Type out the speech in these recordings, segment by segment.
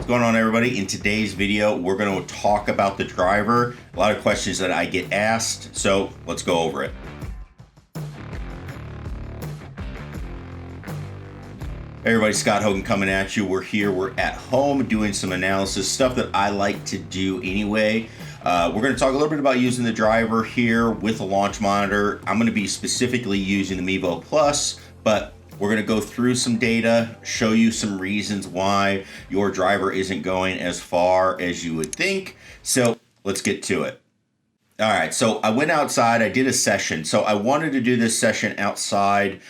What's going on, everybody? In today's video, we're going to talk about the driver. A lot of questions that I get asked, so let's go over it. Hey everybody, Scott Hogan coming at you. We're here, we're at home doing some analysis, stuff that I like to do anyway. We're going to talk a little bit about using the driver here with a launch monitor. I'm going to be specifically using the Mevo Plus, but we're going to go through some data, show you some reasons why your driver isn't going as far as you would think. So let's get to it. All right, so I went outside, I did a session. So I wanted to do this session outside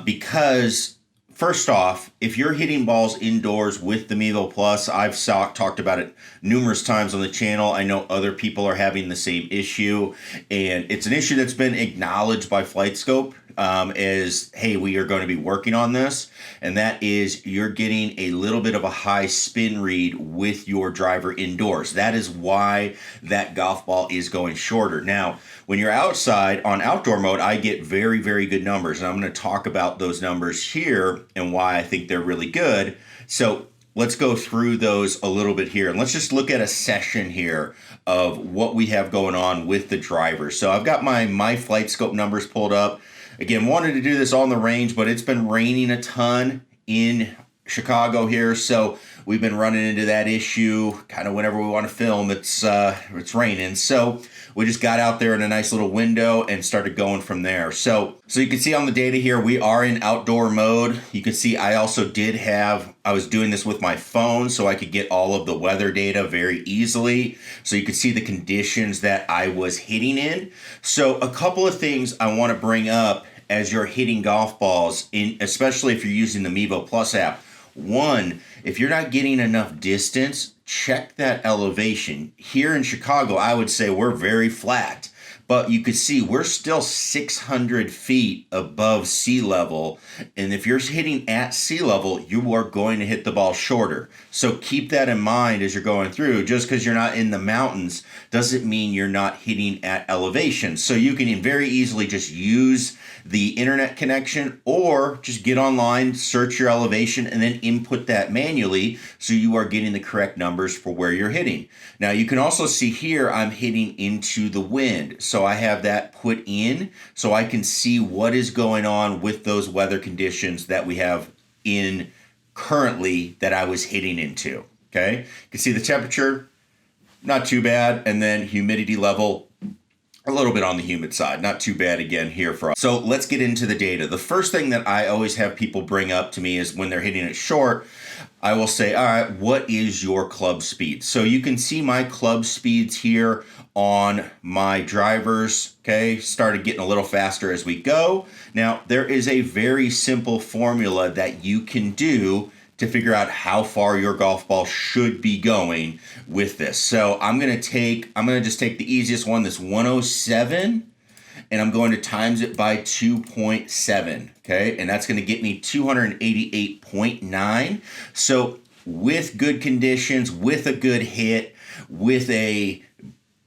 because first off, if you're hitting balls indoors with the Mevo Plus, I've talked about it numerous times on the channel. I know other people are having the same issue, and it's an issue that's been acknowledged by FlightScope as, hey, we are going to be working on this, and that is you're getting a little bit of a high spin read with your driver indoors. That is why that golf ball is going shorter. Now, when you're outside on outdoor mode, I get very, very good numbers, and I'm going to talk about those numbers here and why I think they're really good. So let's go through those a little bit here, and let's just look at a session here of what we have going on with the driver. So I've got my FlightScope numbers pulled up. Again, wanted to do this on the range, but it's been raining a ton in Chicago here, so we've been running into that issue kind of whenever we want to film. It's raining, so we just got out there in a nice little window and started going from there. So you can see on the data here, we are in outdoor mode. You can see I also I was doing this with my phone so I could get all of the weather data very easily. So you can see the conditions that I was hitting in. So a couple of things I want to bring up as you're hitting golf balls, especially if you're using the Mevo Plus app. One, if you're not getting enough distance, check that elevation. Here in Chicago, I would say we're very flat, but you could see we're still 600 feet above sea level. And if you're hitting at sea level, you are going to hit the ball shorter. So keep that in mind as you're going through. Just because you're not in the mountains doesn't mean you're not hitting at elevation. So you can very easily just use the internet connection or just get online, search your elevation, and then input that manually so you are getting the correct numbers for where you're hitting. Now you can also see here I'm hitting into the wind. So I have that put in so I can see what is going on with those weather conditions that we have in currently that I was hitting into. Okay, you can see the temperature, not too bad, and then humidity level, a little bit on the humid side, not too bad again here for us. So let's get into the data. The first thing that I always have people bring up to me is when they're hitting it short, I will say, all right, what is your club speed? So you can see my club speeds here on my drivers, okay? Started getting a little faster as we go. Now, there is a very simple formula that you can do to figure out how far your golf ball should be going with this. So I'm gonna just take the easiest one, this 107, and I'm going to times it by 2.7, okay? And that's gonna get me 288.9. So with good conditions, with a good hit, with a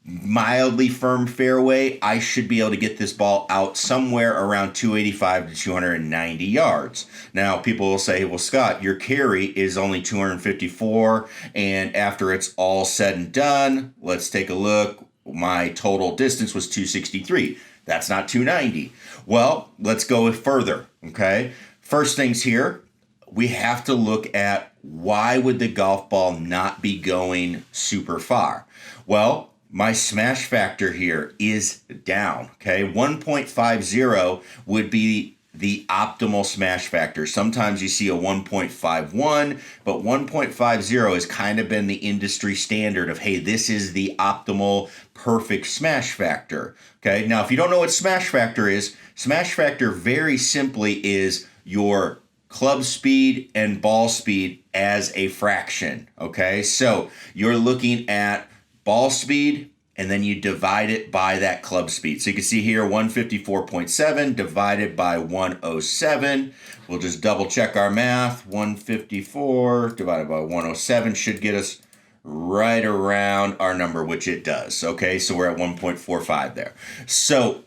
mildly firm fairway, I should be able to get this ball out somewhere around 285 to 290 yards. Now, people will say, well, Scott, your carry is only 254, and after it's all said and done, let's take a look. My total distance was 263. That's not 290. Well, let's go further, okay? First things here, we have to look at why would the golf ball not be going super far? Well, my smash factor here is down, okay? 1.50 would be the optimal smash factor. Sometimes you see a 1.51, but 1.50 has kind of been the industry standard of, hey, this is the optimal perfect smash factor, okay? Now, if you don't know what smash factor is, smash factor very simply is your club speed and ball speed as a fraction, okay? So you're looking at ball speed, and then you divide it by that club speed. So you can see here 154.7 divided by 107. We'll just double check our math. 154 divided by 107 should get us right around our number, which it does. Okay, so we're at 1.45 there. So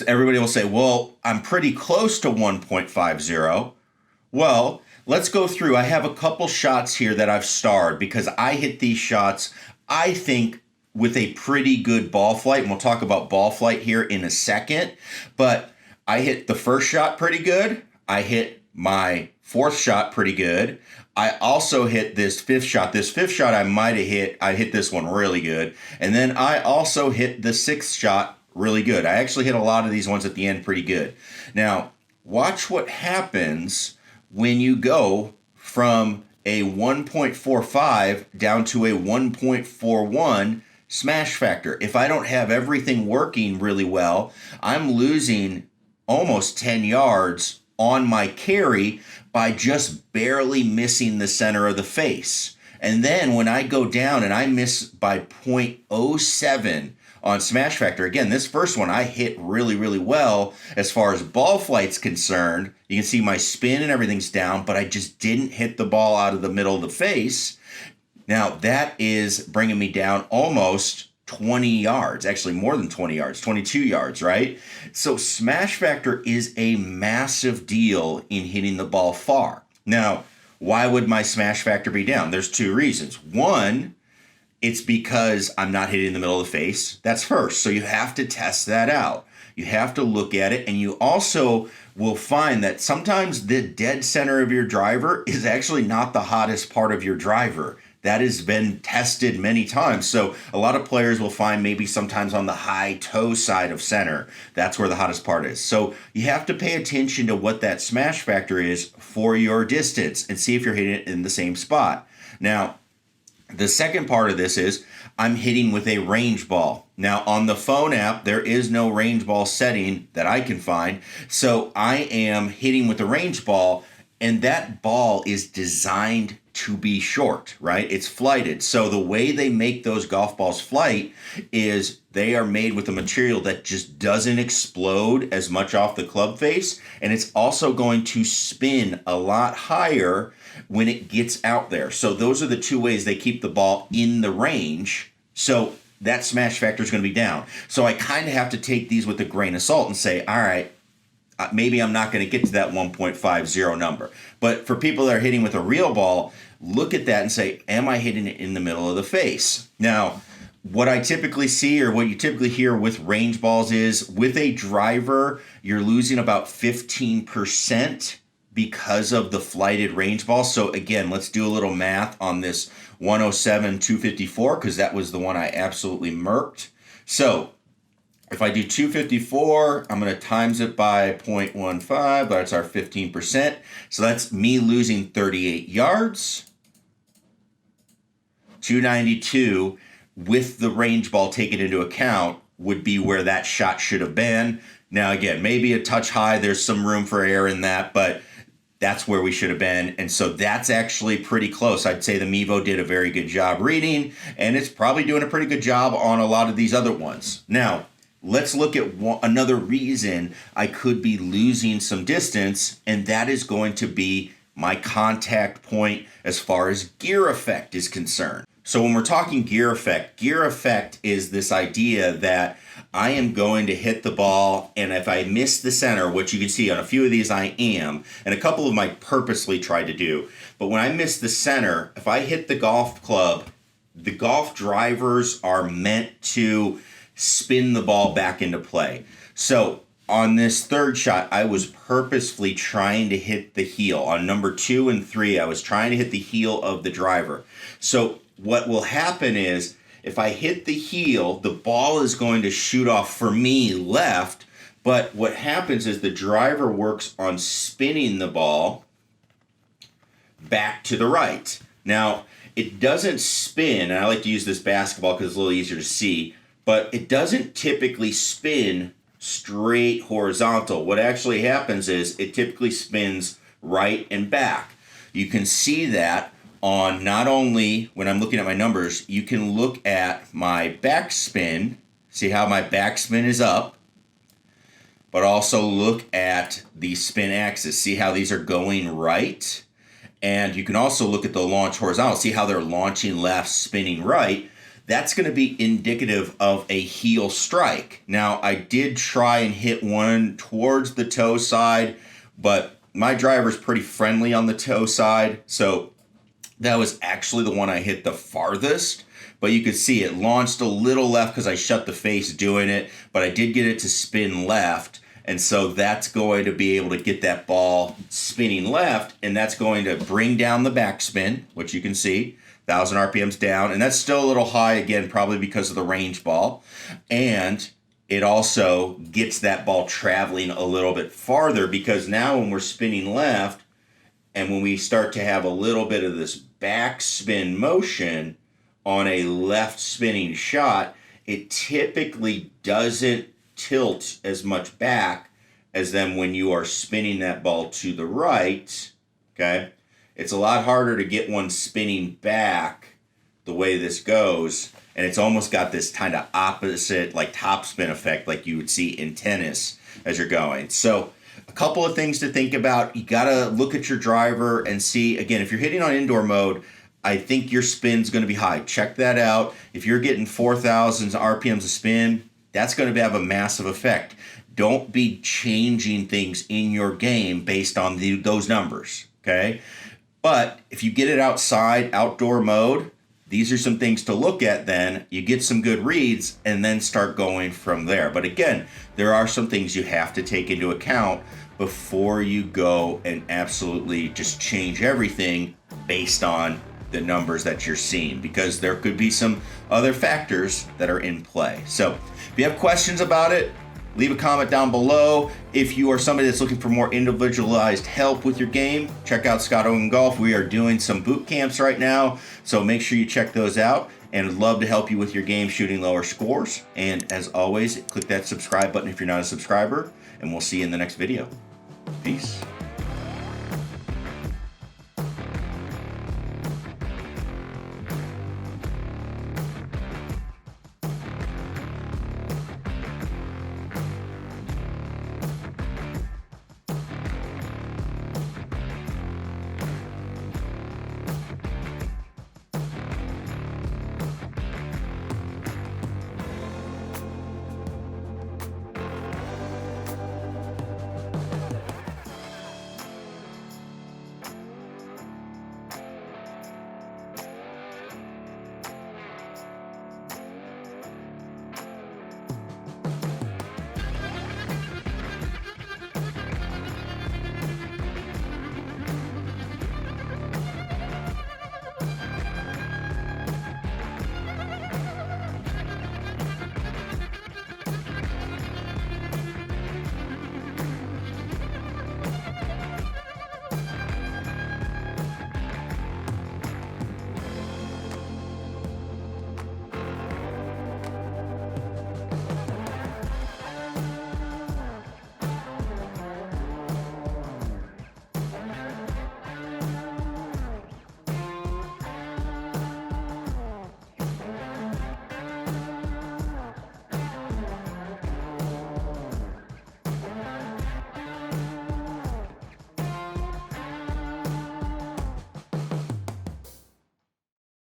everybody will say, well, I'm pretty close to 1.50. Well, let's go through. I have a couple shots here that I've starred because I hit these shots, I think, with a pretty good ball flight. And we'll talk about ball flight here in a second. But I hit the first shot pretty good. I hit my fourth shot pretty good. I also hit this fifth shot. This fifth shot I hit this one really good. And then I also hit the sixth shot really good. I actually hit a lot of these ones at the end pretty good. Now, watch what happens when you go from a 1.45 down to a 1.41 smash factor. If I don't have everything working really well, I'm losing almost 10 yards on my carry by just barely missing the center of the face. And then when I go down and I miss by 0.07 on smash factor, again, this first one I hit really, really well as far as ball flight's concerned. You can see my spin and everything's down, but I just didn't hit the ball out of the middle of the face. Now, that is bringing me down almost 20 yards, actually more than 20 yards, 22 yards, right? So smash factor is a massive deal in hitting the ball far. Now, why would my smash factor be down? There's two reasons. One, it's because I'm not hitting the middle of the face. That's first. So you have to test that out. You have to look at it, and you also will find that sometimes the dead center of your driver is actually not the hottest part of your driver. That has been tested many times. So a lot of players will find maybe sometimes on the high toe side of center, that's where the hottest part is. So you have to pay attention to what that smash factor is for your distance and see if you're hitting it in the same spot. Now, the second part of this is I'm hitting with a range ball. Now, on the phone app, there is no range ball setting that I can find. So I am hitting with a range ball, and that ball is designed to be short, right? It's flighted. So the way they make those golf balls flight is they are made with a material that just doesn't explode as much off the club face. And it's also going to spin a lot higher when it gets out there. So those are the two ways they keep the ball in the range. So that smash factor is going to be down. So I kind of have to take these with a grain of salt and say, all right, maybe I'm not going to get to that 1.50 number. But for people that are hitting with a real ball, look at that and say, am I hitting it in the middle of the face? Now, what I typically see, or what you typically hear with range balls, is with a driver, you're losing about 15% because of the flighted range ball. So again, let's do a little math on this 107 254, because that was the one I absolutely murked. So if I do 254, I'm going to times it by 0.15. That's our 15%. So that's me losing 38 yards. 292 with the range ball taken into account would be where that shot should have been. Now, again, maybe a touch high. There's some room for error in that, but that's where we should have been. And so that's actually pretty close. I'd say the Mevo did a very good job reading, and it's probably doing a pretty good job on a lot of these other ones. Now, let's look at another reason I could be losing some distance, and that is going to be my contact point as far as gear effect is concerned. So when we're talking gear effect is this idea that I am going to hit the ball, and if I miss the center, which you can see on a few of these I am, and a couple of them I purposely tried to do, but when I miss the center, if I hit the golf club, the golf drivers are meant to spin the ball back into play. So on this third shot, I was purposefully trying to hit the heel. On number 2 and 3, I was trying to hit the heel of the driver. So what will happen is if I hit the heel, the ball is going to shoot off for me left. But what happens is the driver works on spinning the ball back to the right. Now, it doesn't spin, and I like to use this basketball because it's a little easier to see, but it doesn't typically spin straight horizontal. What actually happens is it typically spins right and back. You can see that on not only when I'm looking at my numbers, you can look at my backspin, see how my backspin is up, but also look at the spin axis, see how these are going right. And you can also look at the launch horizontal, see how they're launching left, spinning right. That's going to be indicative of a heel strike. Now, I did try and hit one towards the toe side, but my driver's pretty friendly on the toe side, so that was actually the one I hit the farthest. But you could see it launched a little left because I shut the face doing it, but I did get it to spin left. And so that's going to be able to get that ball spinning left, and that's going to bring down the backspin, which you can see, 1,000 RPMs down. And that's still a little high, again, probably because of the range ball. And it also gets that ball traveling a little bit farther, because now when we're spinning left and when we start to have a little bit of this backspin motion on a left spinning shot, it typically doesn't tilt as much back as then when you are spinning that ball to the right. Okay, it's a lot harder to get one spinning back the way this goes, and it's almost got this kind of opposite, like topspin effect like you would see in tennis as you're going. So a couple of things to think about. You got to look at your driver and see, again, if you're hitting on indoor mode, I think your spin's going to be high. Check that out. If you're getting 4,000 RPMs a spin, that's going to have a massive effect. Don't be changing things in your game based on those numbers, okay? But if you get it outside, outdoor mode, these are some things to look at then. You get some good reads and then start going from there. But again, there are some things you have to take into account before you go and absolutely just change everything based on the numbers that you're seeing, because there could be some other factors that are in play. So if you have questions about it, leave a comment down below. If you are somebody that's looking for more individualized help with your game, check out Scott Hogan Golf. We are doing some boot camps right now, so make sure you check those out, and would love to help you with your game shooting lower scores. And as always, click that subscribe button if you're not a subscriber, and we'll see you in the next video. Peace.